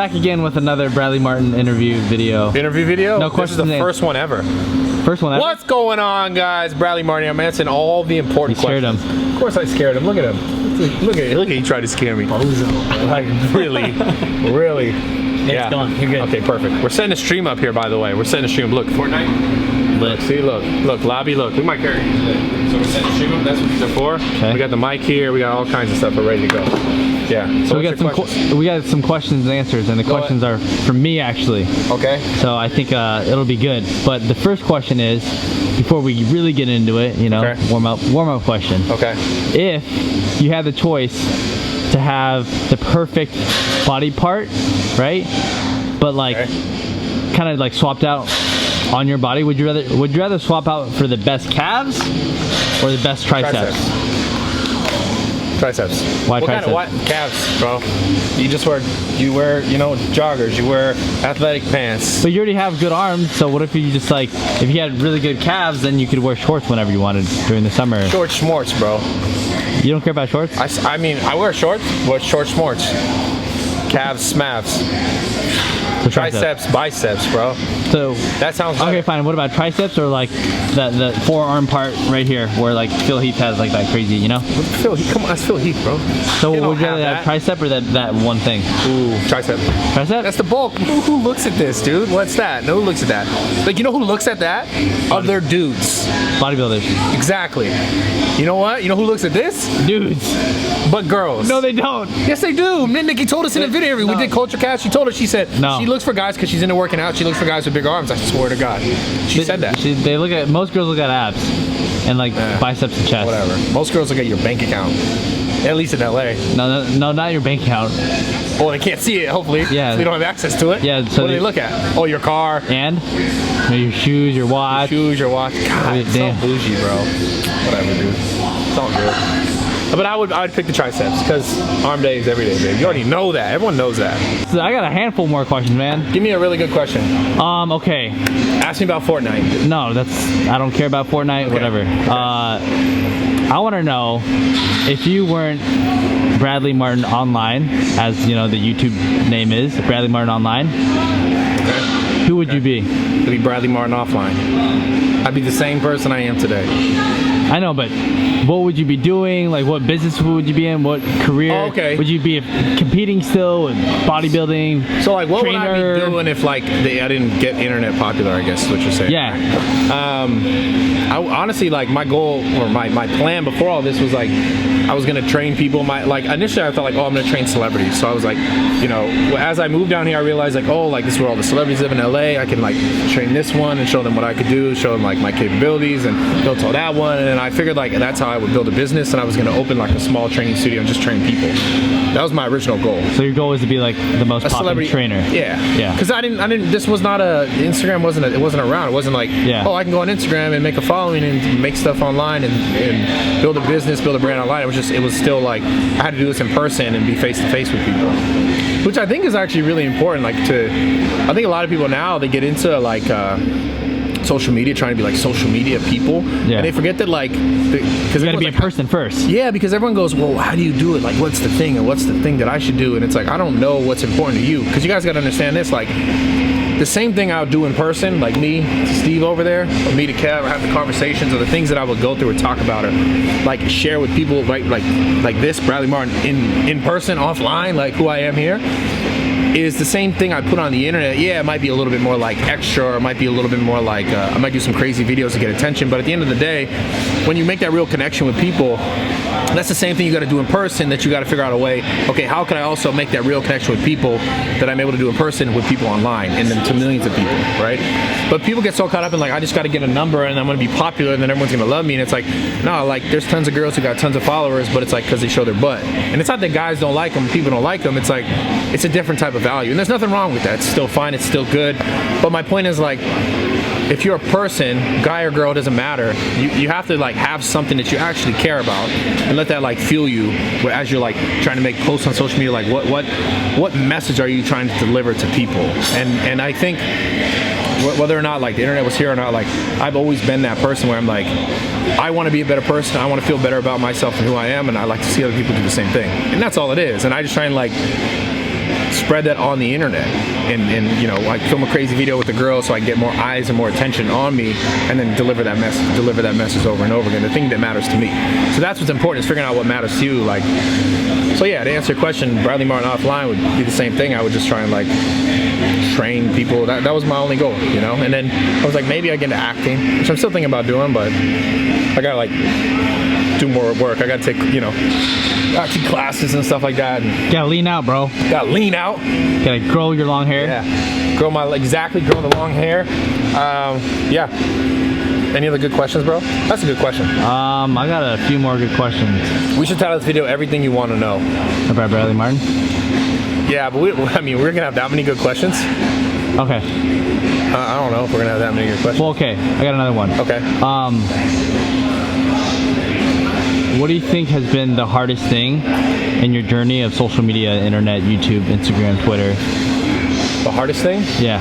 Back again with another Bradley Martin interview video. Interview video? No questions. This is the first one ever. First one ever? What's going on, guys? Bradley Martin. I'm answering all the important questions. You scared him. Of course I scared him. Look at him. Look at he tried to scare me. Like, really? Really? Yeah, it's gone. You're good. Okay, perfect. We're setting a stream up here, by the way. We're setting a stream. Look, Fortnite. Lit. See, look, lobby, look. We might carry these. So we're setting a stream up. That's what these are for. Okay. We got the mic here. We got all kinds of stuff. We're ready to go. Yeah. So we got some questions and answers, and the questions are from me actually. Okay. So I think it'll be good. But the first question is, before we really get into it, you know, okay. warm up question. Okay. If you had the choice to have the perfect body part, right? But like, kind of like swapped out on your body, would you rather swap out for the best calves or the best triceps? Triceps. Why what triceps? Kind of what calves, bro? You wear, you know, joggers. You wear athletic pants. But you already have good arms, so what if you just like, if you had really good calves, then you could wear shorts whenever you wanted during the summer. Short schmorts, bro. You don't care about shorts? I mean, I wear shorts, but short schmorts. Calves, smavs. So triceps, biceps, bro. So that sounds better. Okay, fine. What about triceps or like the forearm part right here, where like Phil Heath has like that crazy, you know? Phil Heath, come on, that's Phil Heath, bro. So would you rather have tricep or that one thing? Ooh, tricep. Tricep? That's the bulk. Who looks at this, dude? What's that? No, who looks at that? Like, you know who looks at that? Other dudes. Bodybuilders. Exactly. You know what? You know who looks at this? Dudes. But girls. No, they don't. Yes, they do. Nikki told us in a video. We did Culture Cast. She told us, she said, she looks for guys because she's into working out. She looks for guys with big arms. I swear to God. She said that. They look at, most girls look at abs and like biceps and chest. Whatever. Most girls look at your bank account. At least in LA. No, not your bank account. Well, they can't see it, hopefully. Yeah. So they don't have access to it. Yeah. So what do they look at? Oh, your car. And your shoes, your watch. Your watch. God, it's so bougie, bro. Whatever, dude. It's all good. But I would pick the triceps because arm day is every day, baby. You already know that. Everyone knows that. So I got a handful more questions, man. Give me a really good question. Okay. Ask me about Fortnite. No, I don't care about Fortnite, whatever. I want to know if you weren't Bradley Martin Online, as you know the YouTube name is, Bradley Martin Online. Okay. Who would you be? I'd be Bradley Martin Offline. I'd be the same person I am today. I know, but what would you be doing? Like, what business would you be in? What career? Would you be competing still with bodybuilding? So, like, what would I be doing if, like, I didn't get internet popular, I guess is what you're saying. Yeah. I honestly, like, my goal or my plan before all this was, like, I was going to train people. Initially, I thought, like, oh, I'm going to train celebrities. So I was like, you know, as I moved down here, I realized, like, oh, like, this is where all the celebrities live in LA. I can, like, train this one and show them what I could do, show them, like, my capabilities, and they'll tell that one. And I figured, like, that's how I would build a business, and I was going to open, like, a small training studio and just train people. That was my original goal. So your goal was to be, like, the most popular trainer. Yeah. Yeah. Because I didn't, this was not Instagram wasn't around. It wasn't like, oh, I can go on Instagram and make a following and make stuff online and build a business, build a brand online. It was still like, I had to do this in person and be face to face with people, which I think is actually really important. Like I think a lot of people now, they get into like, social media, trying to be like social media people, and they forget that, like, because you gotta be in person first. Yeah, because everyone goes, well, how do you do it? Like, what's the thing, and what's the thing that I should do? And it's like, I don't know what's important to you, because you guys got to understand this. Like, the same thing I would do in person, like me to Steve over there, or me to Kev, or have the conversations, or the things that I would go through or talk about, or like share with people, right? Like this, Bradley Martin in person, offline, like who I am here, is the same thing I put on the internet. Yeah, it might be a little bit more like extra, or it might be a little bit more like, I might do some crazy videos to get attention, but at the end of the day, when you make that real connection with people, that's the same thing you got to do in person, that you got to figure out a way, okay, how can I also make that real connection with people that I'm able to do in person with people online, and then to millions of people, right? But people get so caught up in, like, I just got to get a number and I'm going to be popular and then everyone's going to love me, and it's like, no, like, there's tons of girls who got tons of followers, but it's like because they show their butt. And it's not that guys don't like them, people don't like them, it's like, it's a different type of value, and there's nothing wrong with that. It's still fine, it's still good, but my point is, like, if you're a person, guy or girl, doesn't matter, you have to, like, have something that you actually care about and let that, like, fuel you as you're, like, trying to make posts on social media. Like, what message are you trying to deliver to people? And I think whether or not, like, the internet was here or not, like, I've always been that person where I'm like, I want to be a better person, I want to feel better about myself and who I am, and I like to see other people do the same thing, and that's all it is. And I just try and, like, spread that on the internet and you know, like film a crazy video with the girl so I get more eyes and more attention on me, and then deliver that message over and over again, the thing that matters to me. So that's what's important, is figuring out what matters to you. Like, so yeah, to answer your question, Bradley Martin offline would be the same thing. I would just try and like train people. That was my only goal, you know. And then I was like, maybe I get into acting, which I'm still thinking about doing, but I gotta like do more work. I gotta take, you know, acting classes and stuff like that. And gotta lean out, bro. Gotta lean out. Gotta grow your long hair. Yeah, grow the long hair. Yeah. Any other good questions, bro? That's a good question. I got a few more good questions. We should title this video "Everything You Want to Know" about Bradley Martin. Yeah, but I mean, we're gonna have that many good questions. Okay. I don't know if we're gonna have that many good questions. Well, okay. I got another one. Okay. What do you think has been the hardest thing in your journey of social media, internet, YouTube, Instagram, Twitter? The hardest thing? Yeah.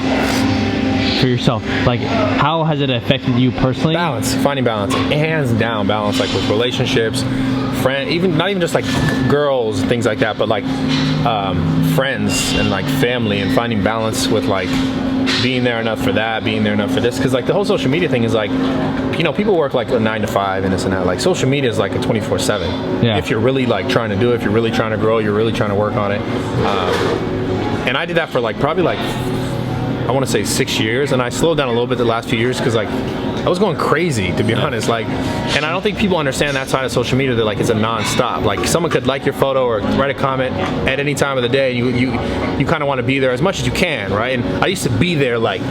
For yourself, like, how has it affected you personally? Balance, finding balance, hands down balance, like with relationships, not even just like girls, things like that, but like friends and like family, and finding balance with like being there enough for that, being there enough for this, because like the whole social media thing is like, you know, people work like a 9 to 5 and this and that. Like social media is like a 24/7. Yeah. If you're really like trying to do it, if you're really trying to grow, you're really trying to work on it. And I did that for like probably like, I want to say 6 years, and I slowed down a little bit the last few years because like I was going crazy, to be honest. Like, and I don't think people understand that side of social media, that like it's a non-stop. Like someone could like your photo or write a comment at any time of the day. You kind of want to be there as much as you can, right? And I used to be there like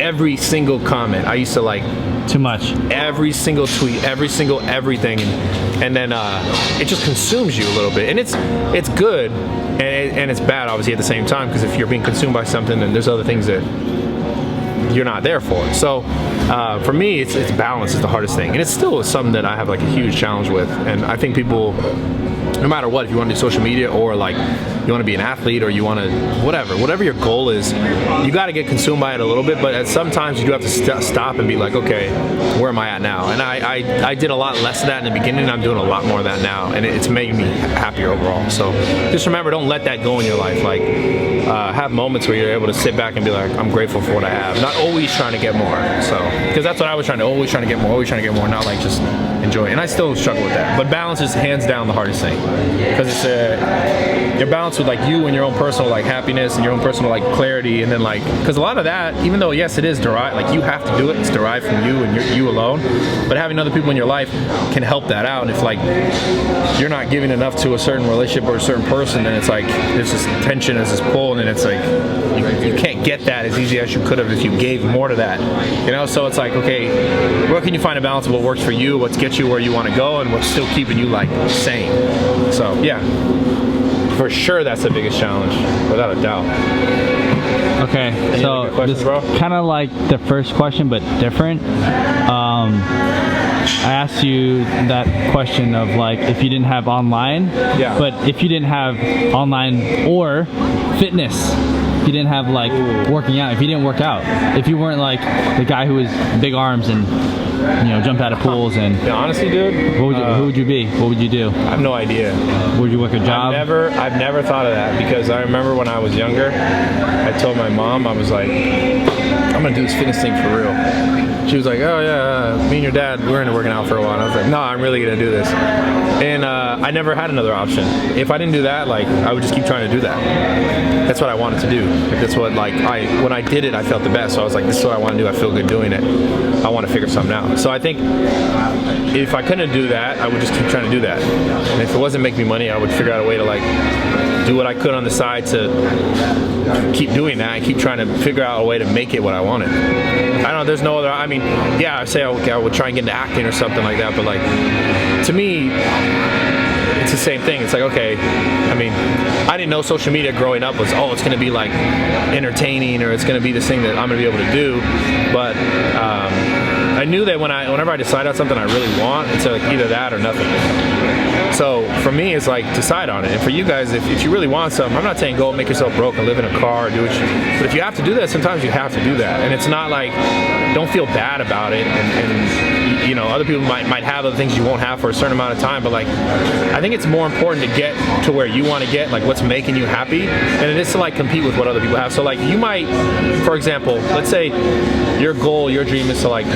every single comment. I used to like too much. Every single tweet, every single everything, and then it just consumes you a little bit, and it's good. And it's bad, obviously, at the same time, because if you're being consumed by something, then there's other things that you're not there for. So for me, it's balance is the hardest thing, and it's still something that I have like a huge challenge with. And I think people, no matter what, if you want to do social media, or like you want to be an athlete, or you want to whatever your goal is, you got to get consumed by it a little bit. But sometimes you do have to stop and be like, okay, where am I at now? And I did a lot less of that in the beginning, and I'm doing a lot more of that now, and it's made me happier overall. So just remember, don't let that go in your life. Like have moments where you're able to sit back and be like, I'm grateful for what I have, not always trying to get more. So because that's what I was always trying to get more, not like just enjoy it. And I still struggle with that, but balance is hands down the hardest thing, because it's your balance with like you and your own personal like happiness and your own personal like clarity. And then like, because a lot of that, even though yes it is derived, like you have to do it, it's derived from you and you alone, but having other people in your life can help that out. And if like you're not giving enough to a certain relationship or a certain person, then it's like there's this tension, there's this pull, and then it's like you can't get that as easy as you could have if you gave more to that, you know. So it's like, okay, where can you find a balance of what works for you, what gets you where you want to go, and what's still keeping you like sane? So yeah, for sure that's the biggest challenge, without a doubt. Okay, Any so other good questions, bro? Kind of like the first question, but different. I asked you that question of like, if you didn't have online, yeah, but if you didn't have online or fitness, if you didn't have like working out, if you didn't work out, if you weren't like the guy who was big arms and, you know, jump out of pools, and yeah, honestly, dude, who would you be? What would you do? I have no idea. Would you work a job? I've never thought of that, because I remember when I was younger, I told my mom, I was like, I'm gonna do this fitness thing for real. She was like, oh yeah, me and your dad, we're into working out for a while. And I was like, no, I'm really gonna do this. And I never had another option. If I didn't do that, like, I would just keep trying to do that. That's what I wanted to do. Like, that's what, like, when I did it, I felt the best. So I was like, this is what I want to do. I feel good doing it. I want to figure something out. So I think if I couldn't do that, I would just keep trying to do that. And if it wasn't making me money, I would figure out a way to like do what I could on the side to keep doing that and keep trying to figure out a way to make it what I wanted. I don't know, there's no other, I mean, yeah, I say, okay, I would try and get into acting or something like that, but like, to me, it's the same thing. It's like, okay, I mean, I didn't know social media growing up was, oh, it's going to be like entertaining, or it's going to be this thing that I'm going to be able to do, but I knew that whenever I decide on something I really want, it's like either that or nothing. So for me, it's like, decide on it. And for you guys, if you really want something, I'm not saying go make yourself broke and live in a car, or do what but if you have to do that, sometimes you have to do that. And it's not like, don't feel bad about it, and you know, other people might have other things you won't have for a certain amount of time, but like, I think it's more important to get to where you want to get, like what's making you happy, than it is to like compete with what other people have. So like, you might, for example, let's say your goal, your dream is to like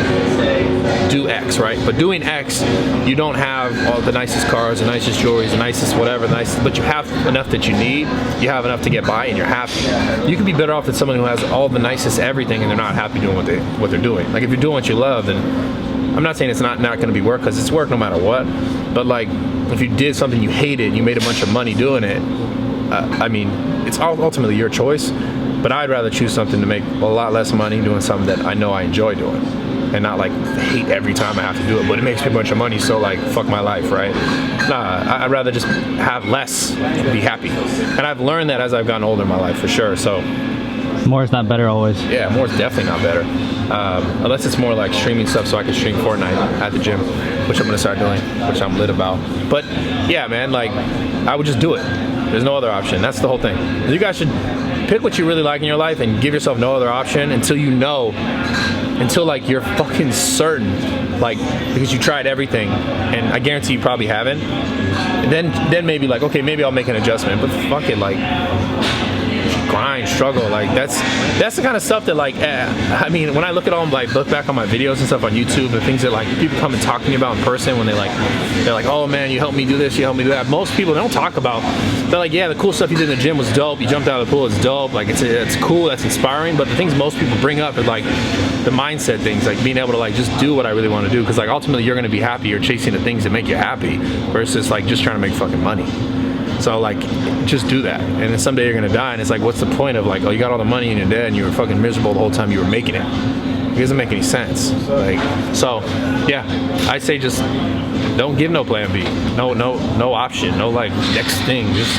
do X, right? But doing X, you don't have all the nicest cars, the nicest jewelry, the nicest whatever, but you have enough that you need, you have enough to get by, and you're happy. You can be better off than someone who has all the nicest everything and they're not happy doing what they're doing. Like if you're doing what you love, then I'm not saying it's not going to be work, because it's work no matter what, but like if you did something you hated and you made a bunch of money doing it, I mean, it's ultimately your choice, but I'd rather choose something to make a lot less money doing something that I know I enjoy doing, and not like hate every time I have to do it, but it makes me a bunch of money, so like fuck my life, right? Nah, I'd rather just have less and be happy. And I've learned that as I've gotten older in my life, for sure. So more is not better always. yeah, more is definitely not better. Unless it's more like streaming stuff, so I can stream Fortnite at the gym, which I'm gonna start doing, which I'm lit about. But yeah, man, like I would just do it. There's no other option. That's the whole thing. You guys should pick what you really like in your life and give yourself no other option until you know, until like you're fucking certain, like, because you tried everything, and I guarantee you probably haven't. And then maybe like, okay, maybe I'll make an adjustment, but fuck it, like grind, struggle, like that's the kind of stuff that like, I mean, when I look at all, like look back on my videos and stuff on YouTube, the things that like people come and talk to me about in person, when they're like, oh man, you helped me do this, you helped me do that. Most people, they don't talk about, they're like, yeah, the cool stuff you did in the gym was dope, you jumped out of the pool, it's dope, like it's cool, that's inspiring. But the things most people bring up are like the mindset things, like being able to like just do what I really want to do, because like ultimately you're going to be happy, you're chasing the things that make you happy, versus like just trying to make fucking money. So like, just do that, and then someday you're gonna die, and it's like, what's the point of like, oh, you got all the money and you're dead and you were fucking miserable the whole time you were making it? It doesn't make any sense. Like, so yeah, I'd say just don't give no plan B, no option, no like next thing. Just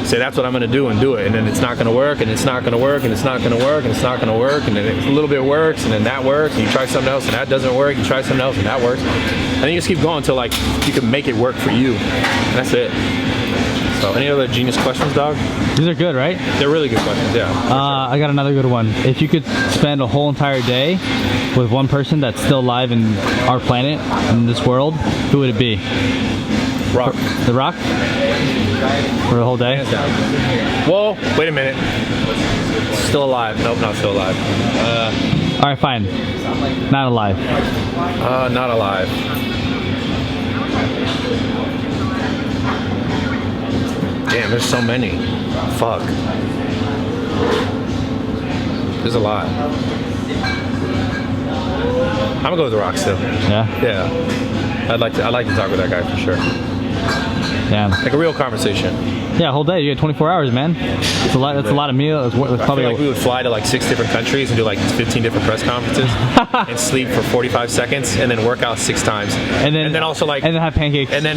say that's what I'm gonna do, and do it, and then it's not gonna work, and it's not gonna work, and it's not gonna work, and it's not gonna work, and then a little bit works, and then that works, and you try something else and that doesn't work, you try something else and that works, and then you just keep going until like you can make it work for you, and that's it. So, any other genius questions, dog? These are good, right? They're really good questions, yeah. Sure. I got another good one. If you could spend a whole entire day with one person that's still alive in our planet, in this world, who would it be? Rock. The Rock? For the whole day? Hands down. Whoa, wait a minute. Still alive. Nope, not still alive. Alright, fine. Not alive. Not alive. Damn, there's so many. Fuck. There's a lot. I'm gonna go with The Rock still. Yeah? Yeah. I'd like to talk with that guy for sure. Damn. Like a real conversation. Yeah, a whole day. You get 24 hours, man. It's a lot. That's a lot of meals. It's I probably feel like we would fly to like 6 different countries and do like 15 different press conferences and sleep for 45 seconds and then work out 6 times. And then also like, and then have pancakes. And then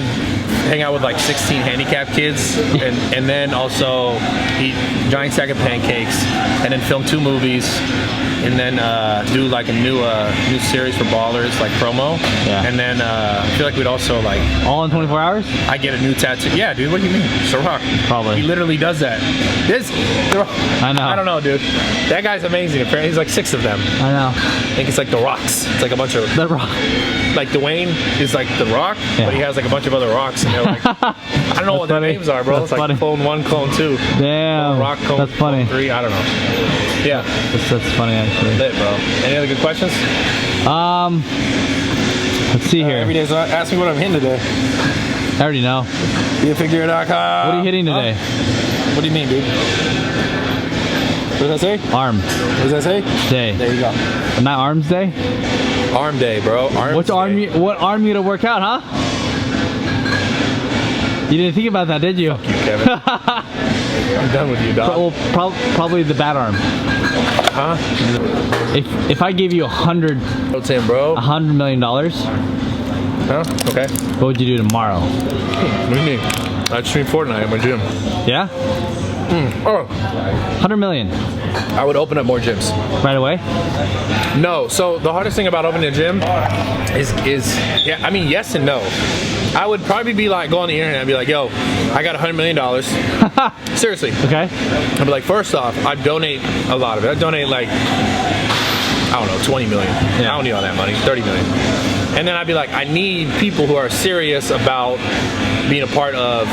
hang out with like 16 handicapped kids, and then also eat giant stack of pancakes, and then film 2 movies, and then do like a new series for Ballers, like promo. Yeah. And then I feel like we'd also like, all in 24 hours? I get a new tattoo. Yeah, dude, what do you mean? It's The Rock. Probably. He literally does that. I know. I don't know, dude. That guy's amazing. Apparently, he's like 6 of them. I know. I think it's like The Rocks. It's like a bunch of The Rock. like Dwayne is like The Rock, yeah. but he has like a bunch of other rocks, and they're like, I don't know what their names are, bro. That's It's like funny. Clone 1, Clone 2. Damn. Clone Rock, Clone, That's funny. Clone 3. I don't know. Yeah. That's funny, actually. Lit, bro. Any other good questions? Let's see here. Every day, so ask me what I'm hitting today. I already know. BMFIT.com. What are you hitting today? What do you mean, dude? What does that say? Arm What does that say? day. There you go. Not arms day? Arm day, bro. What arm you to work out, huh? You didn't think about that, did you? Fuck you, Kevin. I'm done with you, dog. Well, probably the bad arm. Huh? If I gave you $100 million, Huh? Okay. what would you do tomorrow? What do you mean? I'd stream Fortnite at my gym. Yeah? Oh, 100 million. I would open up more gyms. Right away? No. So the hardest thing about opening a gym is yeah. I mean, yes and no. I would probably be like, go on the internet and be like, yo, I got $100 million. Seriously. Okay. I'd be like, first off, I'd donate a lot of it. I'd donate like, I don't know, 20 million. Yeah. I don't need all that money. 30 million. And then I'd be like, I need people who are serious about being a part of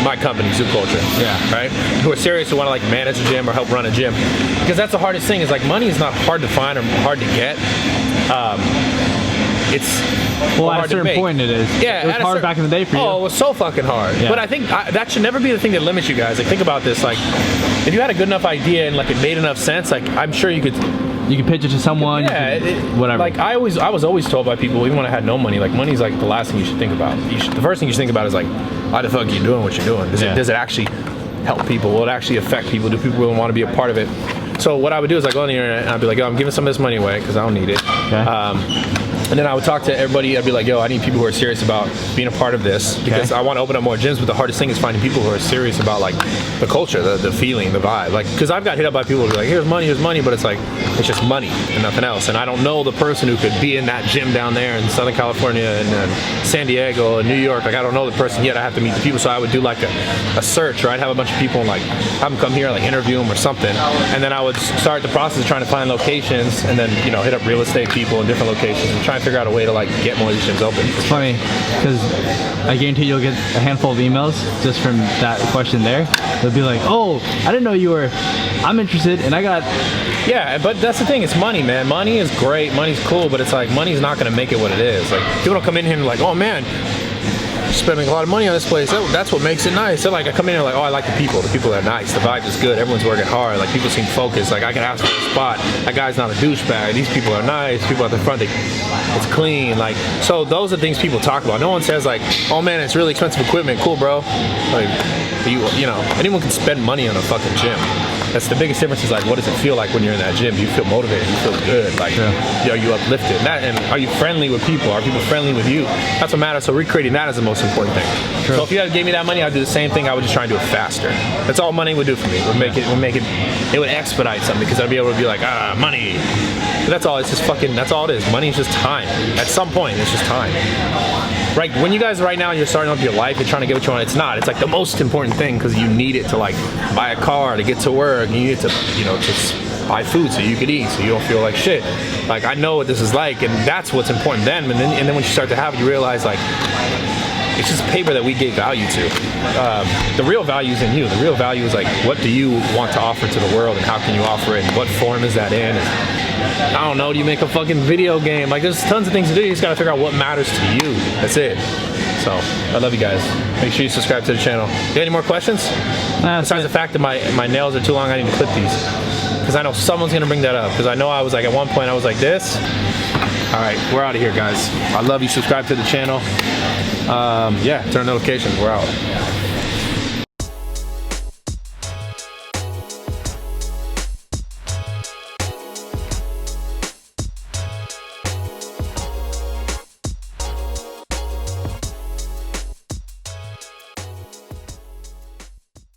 my company, Zoo Culture. Yeah. Right? Who are serious, who want to like manage a gym or help run a gym. Because that's the hardest thing, is like money is not hard to find or hard to get. It's at a certain point it is. Yeah, it was hard back in the day for you. Oh, it was so fucking hard. Yeah. But I think that should never be the thing that limits you guys. Like, think about this. Like, if you had a good enough idea and like it made enough sense, like I'm sure you could pitch it to someone. Yeah, whatever. Like I was always told by people, even when I had no money, like money's like the last thing you should think about. The first thing you should think about is like, why the fuck are you doing what you're doing? Does it actually help people? Will it actually affect people? Do people really want to be a part of it? So what I would do is I go on the internet and I'd be like, yo, I'm giving some of this money away because I don't need it. Okay. And then I would talk to everybody. I'd be like, yo, I need people who are serious about being a part of this because I want to open up more gyms. But the hardest thing is finding people who are serious about like the culture, the feeling, the vibe. Like, because I've got hit up by people who are like, here's money, but it's like, it's just money and nothing else. And I don't know the person who could be in that gym down there in Southern California and San Diego and New York. Like, I don't know the person yet. I have to meet the people. So I would do like a search, or I'd have a bunch of people and like have them come here and like interview them or something. And then I would start the process of trying to find locations, and then, you know, hit up real estate people in different locations and try and figure out a way to like get more of these gyms open. It's funny because I guarantee you'll get a handful of emails just from that question there. They'll be like, oh, I didn't know you were, I'm interested, and I got. Yeah, but that's the thing, it's money, man. Money is great, money's cool, but it's like money's not gonna make it what it is. Like, people don't come in here and like, oh man, spending a lot of money on this place. That's what makes it nice. So like, I come in here like, oh, I like the people. The people are nice. The vibe is good. Everyone's working hard. Like, people seem focused. Like, I can ask for a spot. That guy's not a douchebag. These people are nice. People at the front, it's clean. Like, so those are things people talk about. No one says like, oh man, it's really expensive equipment. Cool, bro. Like, you know, anyone can spend money on a fucking gym. That's the biggest difference, is like, what does it feel like when you're in that gym? Do you feel motivated? Do you feel good? Like, are you uplifted? And are you friendly with people? Are people friendly with you? That's what matters. So recreating that is the most important thing. True. So if you gave me that money, I'd do the same thing. I would just try and do it faster. That's all money would do for me. It would expedite something, because I'd be able to be like, money. But that's all. It's just fucking. That's all it is. Money is just time. At some point, it's just time. Right, when you guys right now, you're starting up your life, you're trying to get what you want. It's not. It's like the most important thing, because you need it to like buy a car, to get to work. You need it to, you know, to buy food so you could eat, so you don't feel like shit. Like, I know what this is like, and that's what's important then. And then when you start to have it, you realize like, it's just paper that we gave value to. The real value is in you. The real value is like, what do you want to offer to the world, and how can you offer it, and what form is that in? And I don't know, do you make a fucking video game? Like, there's tons of things to do. You just gotta figure out what matters to you. That's it. So, I love you guys. Make sure you subscribe to the channel. You got any more questions? Besides the fact that my nails are too long, I need to clip these. Because I know someone's gonna bring that up. Because I know I was like, at one point I was like this. All right, we're out of here, guys. I love you. Subscribe to the channel. Yeah, turn notifications. We're out.